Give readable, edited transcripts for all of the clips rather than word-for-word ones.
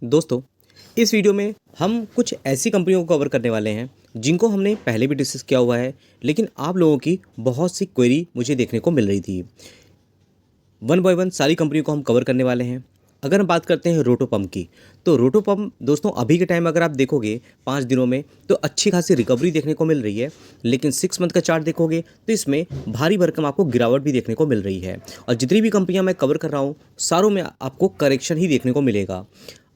दोस्तों, इस वीडियो में हम कुछ ऐसी कंपनियों को कवर करने वाले हैं जिनको हमने पहले भी डिस्कस किया हुआ है, लेकिन आप लोगों की बहुत सी क्वेरी मुझे देखने को मिल रही थी। वन बाय वन सारी कंपनियों को हम कवर करने वाले हैं। अगर हम बात करते हैं रोटो पंप की, तो रोटो पंप दोस्तों अभी के टाइम अगर आप देखोगे 5 दिनों में तो अच्छी खासी रिकवरी देखने को मिल रही है, लेकिन 6 मंथ का चार्ट देखोगे तो इसमें भारी भरकम आपको गिरावट भी देखने को मिल रही है। और जितनी भी कंपनियां मैं कवर कर रहा हूँ सारों में आपको करेक्शन ही देखने को मिलेगा।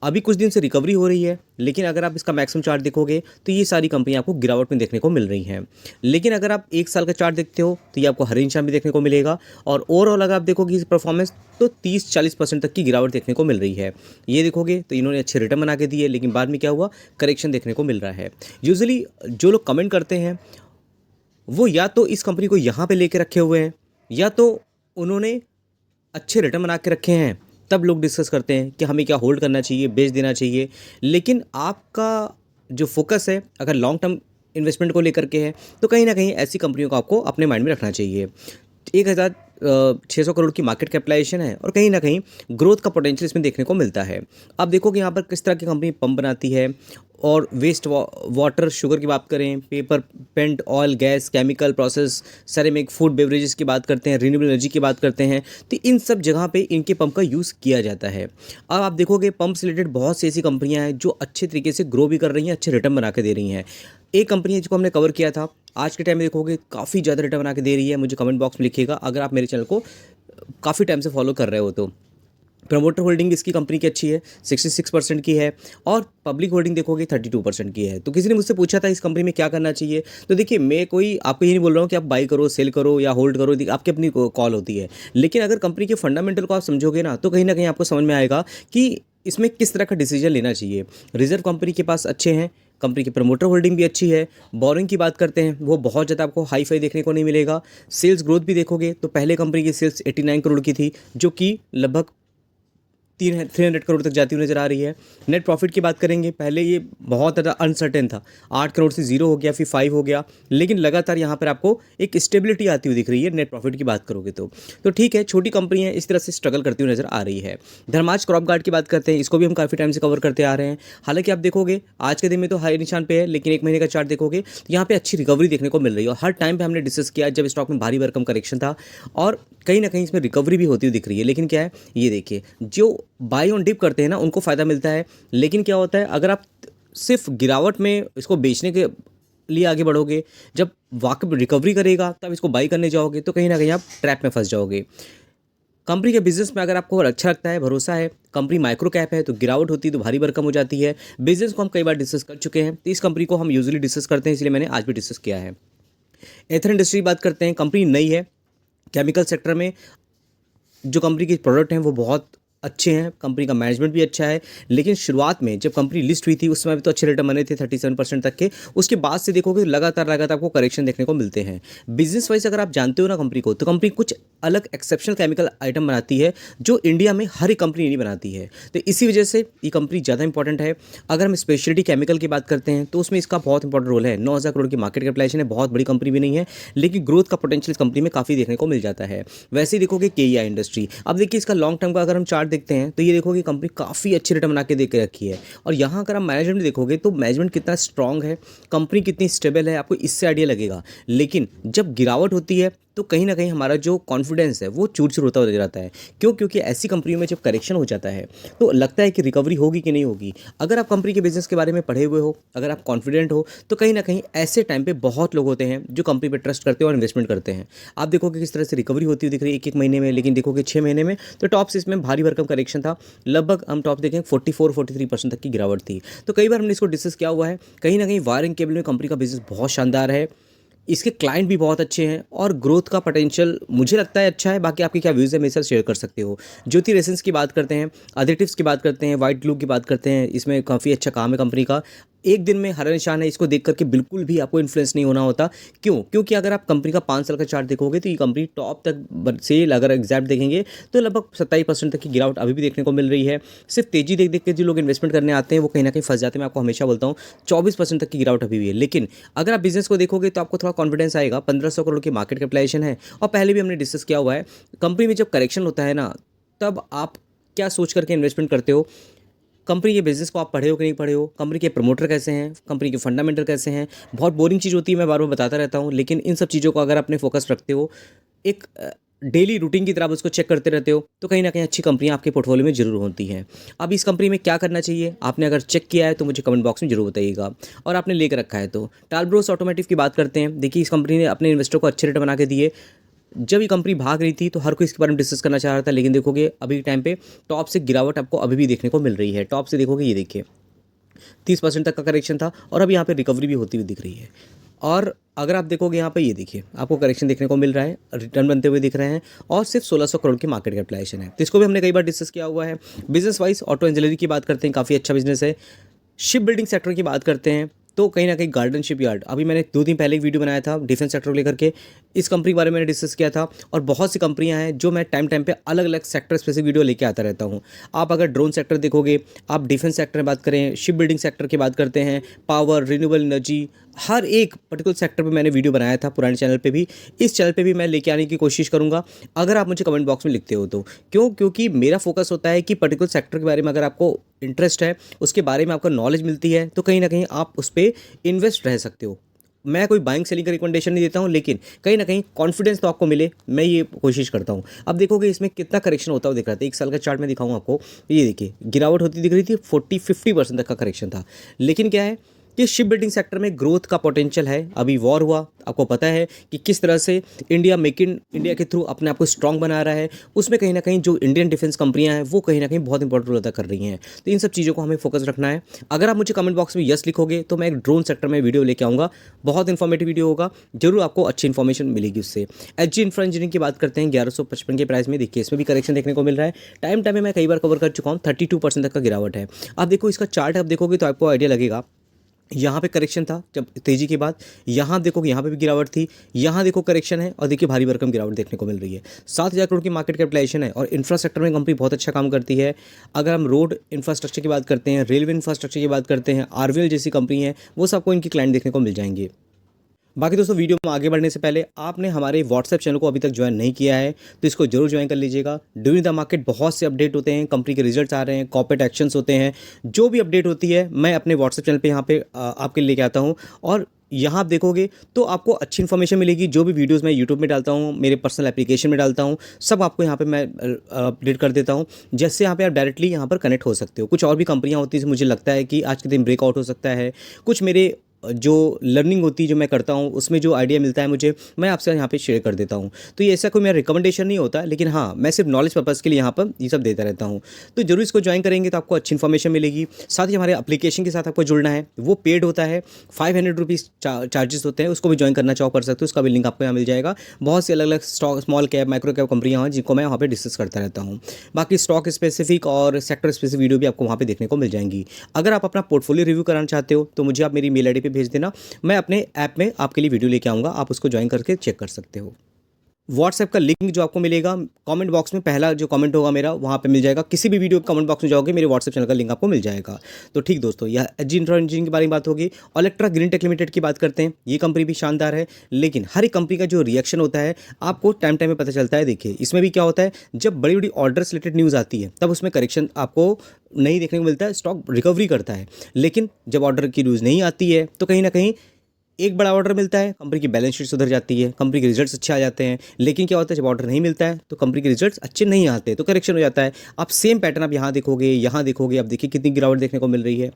अभी कुछ दिन से रिकवरी हो रही है, लेकिन अगर आप इसका मैक्सिमम चार्ट देखोगे तो ये सारी कंपनियां आपको गिरावट में देखने को मिल रही हैं। लेकिन अगर आप 1 साल का चार्ट देखते हो तो ये आपको हर इंसान भी देखने को मिलेगा, और ओवरऑल अगर आप देखोगे इस परफॉर्मेंस तो 30-40% तक की गिरावट देखने को मिल रही है। ये देखोगे तो इन्होंने अच्छे रिटर्न बना के दिए, लेकिन बाद में क्या हुआ, करेक्शन देखने को मिल रहा है। यूजुअली जो लोग कमेंट करते हैं वो या तो इस कंपनी को यहाँ पे लेके रखे हुए हैं, या तो उन्होंने अच्छे रिटर्न बना के रखे हैं, तब लोग डिस्कस करते हैं कि हमें क्या होल्ड करना चाहिए, बेच देना चाहिए। लेकिन आपका जो फोकस है अगर लॉन्ग टर्म इन्वेस्टमेंट को लेकर के है, तो कहीं ना कहीं ऐसी कंपनियों को आपको अपने माइंड में रखना चाहिए। 1,600 करोड़ की मार्केट कैपिटलाइजेशन है, और कहीं ना कहीं ग्रोथ का पोटेंशियल इसमें देखने को मिलता है। आप देखोगे यहाँ पर किस तरह की कंपनी पंप बनाती है, और वेस्ट वाटर, शुगर की बात करें, paper, paint, oil, gas, chemical process, ceramic, food, beverages की बात करते हैं, रिन्यूएबल एनर्जी की बात करते हैं, तो इन सब जगह पे इनके पंप का यूज़ किया जाता है। अब आप देखोगे पंप से रिलेटेड बहुत सी ऐसी कंपनियां हैं जो अच्छे तरीके से ग्रो भी कर रही हैं, अच्छे रिटर्न बना के दे रही हैं। एक कंपनी है जिसको हमने कवर किया था, आज के टाइम में देखोगे काफ़ी ज़्यादा रिटर्न बना के दे रही है। मुझे कमेंट बॉक्स में लिखिएगा अगर आप मेरे चैनल को काफ़ी टाइम से फॉलो कर रहे हो तो। प्रमोटर होल्डिंग इसकी कंपनी की अच्छी है, 66% की है, और पब्लिक होल्डिंग देखोगे 32% की है। तो किसी ने मुझसे पूछा था इस कंपनी में क्या करना चाहिए, तो देखिए मैं कोई आपको ये नहीं बोल रहा हूँ कि आप बाई करो, सेल करो या होल्ड करो, आपकी अपनी कॉल होती है। लेकिन अगर कंपनी के फंडामेंटल को आप समझोगे ना, तो कहीं ना कहीं आपको समझ में आएगा कि इसमें किस तरह का डिसीजन लेना चाहिए। रिजर्व कंपनी के पास अच्छे हैं, कंपनी की प्रमोटर होल्डिंग भी अच्छी है। बोरिंग की बात करते हैं, वो बहुत ज़्यादा आपको हाई फाई देखने को नहीं मिलेगा। सेल्स ग्रोथ भी देखोगे तो पहले कंपनी की सेल्स 89 करोड़ की थी, जो कि लगभग 300 करोड़ तक जाती हुई नजर आ रही है। नेट प्रॉफिट की बात करेंगे, पहले ये बहुत ज़्यादा अनसर्टेन था, 8 करोड़ से 0 हो गया, फिर 5 हो गया, लेकिन लगातार यहाँ पर आपको एक स्टेबिलिटी आती हुई दिख रही है नेट प्रॉफिट की बात करोगे तो ठीक है, छोटी कंपनी है, इस तरह से स्ट्रगल करती हुई नजर आ रही है। धर्माज क्रॉप गार्ड की बात करते हैं, इसको भी हम काफ़ी टाइम से कवर करते आ रहे हैं। हालांकि आप देखोगे आज के दिन में तो हाई निशान पे है, लेकिन 1 महीने का चार्ट देखोगे तो यहाँ पे अच्छी रिकवरी देखने को मिल रही है। और हर टाइम पे हमने डिस्कस किया जब स्टॉक में भारी भरकम करेक्शन था, और कहीं ना कहीं इसमें रिकवरी भी होती हुई दिख रही है। लेकिन क्या है, ये देखिए, जो बाई ऑन डिप करते हैं ना उनको फ़ायदा मिलता है, लेकिन क्या होता है अगर आप सिर्फ गिरावट में इसको बेचने के लिए आगे बढ़ोगे, जब वाकई रिकवरी करेगा तब इसको बाई करने जाओगे तो कहीं ना कहीं आप ट्रैप में फंस जाओगे। कंपनी के बिजनेस में अगर आपको अच्छा लगता है, भरोसा है, कंपनी माइक्रो कैप है, तो गिरावट होती है तो भारी भरकम हो जाती है। बिजनेस को हम कई बार डिस्कस कर चुके हैं, तो इस कंपनी को हम यूजुअली डिस्कस करते हैं, इसलिए मैंने आज भी डिस्कस किया है। एथर इंडस्ट्री की बात करते हैं, कंपनी नई है, केमिकल सेक्टर में जो कंपनी के प्रोडक्ट हैं वो बहुत अच्छे हैं, कंपनी का मैनेजमेंट भी अच्छा है। लेकिन शुरुआत में जब कंपनी लिस्ट हुई थी उस समय भी तो अच्छे रिटर्न बने थे 37% तक के। उसके बाद से देखोगे लगातार लगातार आपको करेक्शन देखने को मिलते हैं। बिजनेस वाइज अगर आप जानते हो ना कंपनी को, तो कंपनी कुछ अलग एक्सेप्शनल केमिकल आइटम बनाती है जो इंडिया में हर एक कंपनी नहीं बनाती है, तो इसी वजह से ये कंपनी ज़्यादा इंपॉर्टेंट है। अगर हम स्पेशलिटी केमिकल की बात करते हैं तो उसमें इसका बहुत इंपॉर्टेंट रोल है। 9,000 करोड़ की मार्केट कैपिटलाइजेशन है, बहुत बड़ी कंपनी भी नहीं है, लेकिन ग्रोथ का पोटेंशियल इस कंपनी में काफ़ी देखने को मिल जाता है। वैसे ही देखोगे केईआई इंडस्ट्री, अब देखिए इसका लॉन्ग टर्म का अगर हम चार्ट देखते हैं तो ये देखोगे कंपनी काफ़ी अच्छी रिटर्न बना के दे के रखी है। और यहाँ अगर आप मैनेजमेंट देखोगे तो मैनेजमेंट कितना स्ट्रांग है, कंपनी कितनी स्टेबल है, आपको इससे आइडिया लगेगा। लेकिन जब गिरावट होती है तो कहीं ना कहीं हमारा जो कॉन्फिडेंस है वो चूर-चूर होता हुआ जाता है। क्यों? क्योंकि ऐसी कंपनियों में जब करेक्शन हो जाता है तो लगता है कि रिकवरी होगी कि नहीं होगी। अगर आप कंपनी के बिजनेस के बारे में पढ़े हुए हो, अगर आप कॉन्फिडेंट हो, तो कहीं ना कहीं ऐसे टाइम पे बहुत लोग होते हैं जो कंपनी पे ट्रस्ट करते हैं और इन्वेस्टमेंट करते हैं। आप देखोगे किस तरह से रिकवरी होती हुई दिख रही है 1-1 महीने में, लेकिन देखोगे 6 महीने में तो टॉप्स इसमें भारी भरकम करेक्शन था। लगभग हम टॉप देखें 44-43% तक की गिरावट थी। तो कई बार हमने इसको डिस्कस किया हुआ है। कहीं ना कहीं वायरिंग केबल में कंपनी का बिजनेस बहुत शानदार है, इसके क्लाइंट भी बहुत अच्छे हैं, और ग्रोथ का पोटेंशियल मुझे लगता है अच्छा है। बाकी आपके क्या व्यूज़ है मेरे साथ शेयर कर सकते हो। ज्योति रेसेंस की बात करते हैं, एडिटिव्स की बात करते हैं, वाइट ग्लू की बात करते हैं, इसमें काफ़ी अच्छा काम है कंपनी का। एक दिन में हरा निशान है, इसको देख करके बिल्कुल भी आपको इन्फ्लुएंस नहीं होना होता। क्यों? क्योंकि अगर आप कंपनी का 5 साल का चार्ट देखोगे तो ये कंपनी टॉप तक सेल अगर एग्जैक्ट देखेंगे तो लगभग 27% तक की गिरावट अभी भी देखने को मिल रही है। सिर्फ तेजी देख देख के जो लोग इन्वेस्टमेंट करने आते हैं वो कहीं ना कहीं फंस जाते हैं। मैं आपको हमेशा बोलता हूँ 24% तक की गिरावट अभी भी है। लेकिन अगर आप बिजनेस को देखोगे तो आपको थोड़ा कॉन्फिडेंस आएगा। 1,500 करोड़ की मार्केट कैपिटलाइजेशन है, और पहले भी हमने डिस्कस किया हुआ है, कंपनी में जब करेक्शन होता है ना, तब आप क्या सोच करके इन्वेस्टमेंट करते हो। कंपनी के बिजनेस को आप पढ़े हो कि नहीं पढ़े हो, कंपनी के प्रमोटर कैसे हैं, कंपनी के फंडामेंटल कैसे हैं। बहुत बोरिंग चीज़ होती है, मैं बार बार बताता रहता हूँ, लेकिन इन सब चीज़ों को अगर अपने फोकस रखते हो, एक डेली रूटीन की तरह आप उसको चेक करते रहते हो, तो कहीं ना कहीं अच्छी कंपनियां आपके पोर्टफोलियो में जरूर होती हैं। अब इस कंपनी में क्या करना चाहिए, आपने अगर चेक किया है तो मुझे कमेंट बॉक्स में जरूर बताइएगा, और आपने लेकर रखा है तो। टालब्रोस ऑटोमोटिव की बात करते हैं। देखिए, इस कंपनी ने अपने इन्वेस्टर को अच्छे रेट बना के दिए। जब ये कंपनी भाग रही थी तो हर कोई इसके बारे में डिस्कस करना चाह रहा था, लेकिन देखोगे अभी टाइम पे टॉप से गिरावट आपको अभी भी देखने को मिल रही है। टॉप से देखोगे, ये देखिए 30% तक का करेक्शन था, और अब यहाँ पे रिकवरी भी होती हुई दिख रही है। और अगर आप देखोगे यहाँ पे, ये देखिए आपको करेक्शन देखने को मिल रहा है, रिटर्न बनते हुए दिख रहे हैं, और सिर्फ 1600 करोड़ की मार्केट कैपिटलाइजेशन है। तो इसको भी हमने कई बार डिस्कस किया हुआ है। बिजनेस वाइज ऑटो इंजीनियरिंग की बात करते हैं, काफ़ी अच्छा बिजनेस है। शिप बिल्डिंग सेक्टर की बात करते हैं तो कहीं ना कहीं गार्डन शिप यार्ड, अभी मैंने 2 दिन पहले एक वीडियो बनाया था डिफेंस सेक्टर को लेकर के, इस कंपनी के बारे में मैंने डिस्कस किया था। और बहुत सी कंपनियां हैं जो मैं टाइम टाइम पे अलग अलग सेक्टर स्पेसिफिक वीडियो लेके आता रहता हूं। आप अगर ड्रोन सेक्टर देखोगे, आप डिफेंस सेक्टर में बात करें, शिप बिल्डिंग सेक्टर की बात करते हैं, पावर, रिन्यूएबल एनर्जी, हर एक पर्टिकुलर सेक्टर पे मैंने वीडियो बनाया था पुराने चैनल पे भी। इस चैनल पे भी मैं लेके आने की कोशिश करूंगा, अगर आप मुझे कमेंट बॉक्स में लिखते हो तो। क्यों? क्योंकि मेरा फोकस होता है कि पर्टिकुलर सेक्टर के बारे में अगर आपको इंटरेस्ट है, उसके बारे में आपको नॉलेज मिलती है, तो कहीं ना कहीं आप उस पर इन्वेस्ट रह सकते हो। मैं कोई बाइंग सेलिंग का रिकमेंडेशन नहीं देता हूं, लेकिन कहीं ना कहीं कॉन्फिडेंस तो आपको मिले, मैं ये कोशिश करता हूं। अब देखोगे इसमें कितना करेक्शन होता हुआ दिख रहा था। 1 साल का चार्ट में दिखाऊं आपको, ये देखिए गिरावट होती दिख रही थी, 40-50% तक का करेक्शन था। लेकिन क्या है कि शिप बिल्डिंग सेक्टर में ग्रोथ का पोटेंशियल है। अभी वॉर हुआ, आपको पता है कि किस तरह से इंडिया मेक इन इंडिया के थ्रू अपने आप को स्ट्रांग बना रहा है। उसमें कहीं ना कहीं जो इंडियन डिफेंस कंपनियां हैं वो कहीं ना कहीं बहुत इंपॉर्टेंट रोल अदा कर रही हैं। तो इन सब चीज़ों को हमें फोकस रखना है। अगर आप मुझे कमेंट बॉक्स में यस लिखोगे तो मैं एक ड्रोन सेक्टर में वीडियो लेके आऊँगा, बहुत इन्फॉर्मेटिव वीडियो होगा, जरूर आपको अच्छी इन्फॉर्मेशन मिलेगी उससे। एचजी इंफ्रा इंजीनियरिंग की बात करते हैं, 1155 के प्राइस में देखिए इसमें भी करेक्शन देखने को मिल रहा है। टाइम टाइम में मैं कई बार कवर कर चुका हूँ, 32% तक का गिरावट है। आप देखो इसका चार्ट आप देखोगे तो आपको आइडिया लगेगा। यहाँ पे करेक्शन था जब तेजी के बाद, यहाँ देखो यहाँ पे भी गिरावट थी, यहाँ देखो करेक्शन है, और देखिए भारी भरकम गिरावट देखने को मिल रही है। 7,000 करोड़ की मार्केट कैपिटलाइजेशन है, और इंफ्रास्ट्रक्चर में कंपनी बहुत अच्छा काम करती है। अगर हम रोड इंफ्रास्ट्रक्चर की बात करते हैं, रेलवे इंफ्रास्ट्रक्चर की बात करते हैं, आरवीएल जैसी कंपनी है, वो सबको इनकी क्लाइंट देखने को मिल जाएंगे। बाकी दोस्तों, वीडियो में आगे बढ़ने से पहले आपने हमारे व्हाट्सएप चैनल को अभी तक ज्वाइन नहीं किया है तो इसको जरूर ज्वाइन कर लीजिएगा। ड्यूरिंग द मार्केट बहुत से अपडेट होते हैं, कंपनी के रिजल्ट्स आ रहे हैं, कॉर्पोरेट एक्शंस होते हैं, जो भी अपडेट होती है मैं अपने व्हाट्सएप चैनल पे यहाँ पे आपके लिए लेके आता हूँ। और यहाँ आप देखोगे तो आपको अच्छी इन्फॉर्मेशन मिलेगी। जो भी वीडियोस मैं यूट्यूब में डालता हूँ, मेरे पर्सनल एप्लीकेशन में डालता हूँ, सब आपको यहाँ पे मैं अपडेट कर देता हूँ, जैसे यहाँ पे आप डायरेक्टली यहाँ पर कनेक्ट हो सकते हो। कुछ और भी कंपनियाँ होती हैं, मुझे लगता है कि आज के दिन ब्रेकआउट हो सकता है। कुछ मेरे जो लर्निंग होती है जो मैं करता हूँ, उसमें जो आइडिया मिलता है मुझे, मैं आपसे यहाँ पे शेयर कर देता हूँ। तो ये ऐसा कोई मेरा रिकमेंडेशन नहीं होता, लेकिन हाँ, मैं सिर्फ नॉलेज पर्पज़ के लिए यहाँ पर ये सब देता रहता हूँ। तो जरूर इसको ज्वाइन करेंगे तो आपको अच्छी इन्फॉर्मेशन मिलेगी। साथ ही हमारे एप्लीकेशन के साथ आपको जुड़ना है, वो पेड होता है, 500 रुपीज़ चार्जेस होते हैं। उसको भी ज्वाइन करना चाहो कर सकते हो, उसका भी लिंक आपको यहाँ मिल जाएगा। बहुत सी अलग अलग stock, small cap, micro cap कंपनियाँ हैं जिनको मैं वहाँ पर डिस्कस करता रहता हूँ। बाकी स्टॉक स्पेसिफिक और सेक्टर स्पेसिफिक वीडियो भी आपको वहाँ पर देखने को मिल जाएंगी। अगर आप अपना पोर्टफोलियो रिव्यू कराना चाहते हो तो मुझे आप मेरी मेल आईडी पे भेज देना, मैं अपने ऐप में आपके लिए वीडियो लेके आऊँगा, आप उसको ज्वाइन करके चेक कर सकते हो। व्हाट्सएप का लिंक जो आपको मिलेगा कमेंट बॉक्स में, पहला जो कमेंट होगा मेरा वहाँ पे मिल जाएगा। किसी भी वीडियो के कमेंट बॉक्स में जाओगे, मेरे व्हाट्सएप चैनल का लिंक आपको मिल जाएगा। तो ठीक दोस्तों, यह एजी इंफ्रा इंजीनियरिंग के बारे में बात होगी। इलेक्ट्रा ग्रीन टेक लिमिटेड की बात करते हैं। ये कंपनी भी शानदार है, लेकिन हर एक कंपनी का जो रिएक्शन होता है आपको टाइम टाइम में पता चलता है। देखिए इसमें भी क्या होता है, जब बड़ी बड़ी ऑर्डर रिलेटेड न्यूज़ आती है तब उसमें करेक्शन आपको नहीं देखने को मिलता है, स्टॉक रिकवरी करता है। लेकिन जब ऑर्डर की न्यूज़ नहीं आती है तो कहीं ना कहीं एक बड़ा ऑर्डर मिलता है, कंपनी की बैलेंस शीट सुधर जाती है, कंपनी के रिजल्ट्स अच्छे आ जाते हैं। लेकिन क्या होता है, जब ऑर्डर नहीं मिलता है तो कंपनी के रिजल्ट्स अच्छे नहीं आते, तो करेक्शन हो जाता है। आप सेम पैटर्न आप यहाँ देखोगे, अब देखिए कितनी गिरावट देखने को मिल रही है।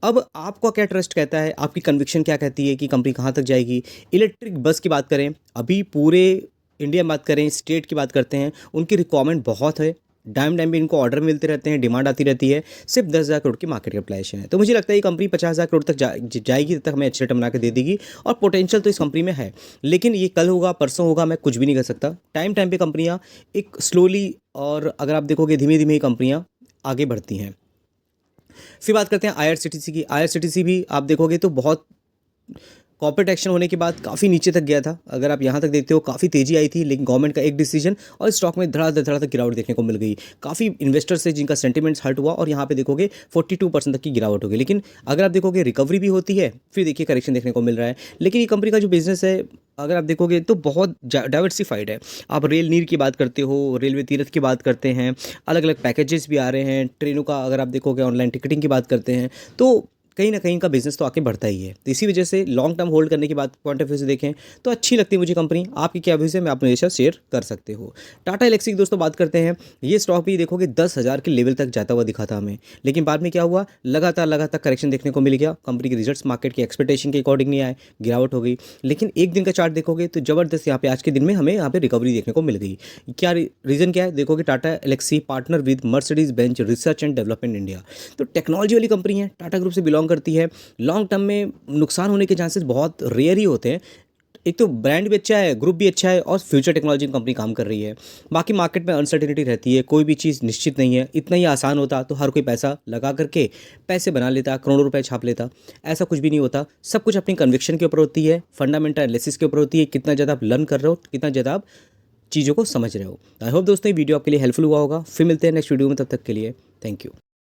अब आपका क्या ट्रस्ट कहता है, आपकी कन्विक्शन क्या कहती है कि कंपनी कहाँ तक जाएगी। इलेक्ट्रिक बस की बात करें, अभी पूरे इंडिया में बात करें, स्टेट की बात करते हैं, उनकी रिक्वायरमेंट बहुत है। टाइम पे इनको ऑर्डर मिलते रहते हैं, डिमांड आती रहती है। सिर्फ 10,000 करोड़ की मार्केट कैपिटलाइजेशन है, तो मुझे लगता है ये कंपनी 50,000 करोड़ तक जाएगी, तब तक हमें अच्छे रिटर्न बना के दे देगी। और पोटेंशियल तो इस कंपनी में है, लेकिन ये कल होगा परसों होगा मैं कुछ भी नहीं कर सकता। टाइम पे कंपनियाँ एक स्लोली, और अगर आप देखोगे धीमे धीमे ही कंपनियाँ आगे बढ़ती हैं। फिर बात करते हैं आईआरसीटीसी की। आईआरसीटीसी भी आप देखोगे तो बहुत कॉर्पोरेट एक्शन होने के बाद काफ़ी नीचे तक गया था। अगर आप यहाँ तक देखते हो काफ़ी तेज़ी आई थी, लेकिन गवर्नमेंट का एक डिसीजन और स्टॉक में धड़ाधड़ गिरावट देखने को मिल गई। काफ़ी इन्वेस्टर्स से जिनका सेंटिमेंट्स हर्ट हुआ और यहाँ पे देखोगे 42% तक की गिरावट हो गई। लेकिन अगर आप देखोगे रिकवरी भी होती है, फिर देखिए करेक्शन देखने को मिल रहा है। लेकिन ये कंपनी का जो बिज़नेस है अगर आप देखोगे तो बहुत डाइवर्सिफाइड है। आप रेल नीर की बात करते हो, रेलवे तीर्थ की बात करते हैं, अलग-अलग पैकेजेस भी आ रहे हैं, ट्रेनों का अगर आप देखोगे ऑनलाइन टिकटिंग की बात करते हैं, तो कहीं न कहीं का बिज़नेस तो आगे बढ़ता ही है। तो इसी वजह से लॉन्ग टर्म होल्ड करने की बात पॉइंट ऑफ व्यू से देखें तो अच्छी लगती है मुझे कंपनी। आपकी क्या व्यूज़ है मैं आप मेरे साथ शेयर कर सकते हो। टाटा एल्क्सी की दोस्तों बात करते हैं। ये स्टॉक भी देखोगे 10,000 के लेवल तक जाता हुआ दिखा था हमें, लेकिन बाद में क्या हुआ, लगातार करेक्शन देखने को मिल गया। कंपनी के रिजल्ट्स मार्केट की एक्सपेक्टेशन के अकॉर्डिंग नहीं आए, गिरावट हो गई। लेकिन एक दिन का चार्ट देखोगे तो ज़बरदस्त यहाँ पे आज के दिन में हमें यहाँ पे रिकवरी देखने को मिल गई। क्या रीज़न क्या है, देखोगे Tata Elxsi partner with Mercedes Benz research and development India, तो टेक्नोलॉजी वाली कंपनी है, टाटा ग्रुप से बिलोंग करती है। लॉन्ग टर्म में नुकसान होने के चांसेस बहुत रेयर ही होते हैं। एक तो ब्रांड भी अच्छा है, ग्रुप भी अच्छा है और फ्यूचर टेक्नोलॉजी की कंपनी काम कर रही है। बाकी मार्केट में अनसर्टेनिटी रहती है, कोई भी चीज़ निश्चित नहीं है। इतना ही आसान होता तो हर कोई पैसा लगा करके पैसे बना लेता, करोड़ों रुपए छाप लेता। ऐसा कुछ भी नहीं होता। सब कुछ अपनी कन्विक्शन के ऊपर होती है, फंडामेंटल एनालिसिस के ऊपर होती है, कितना ज़्यादा आप लर्न कर रहे हो, कितना ज़्यादा आप चीज़ों को समझ रहे हो। आई होप दोस्तों ये वीडियो आपके लिए हेल्पफुल हुआ होगा। फिर मिलते हैं नेक्स्ट वीडियो में, तब तक के लिए थैंक यू।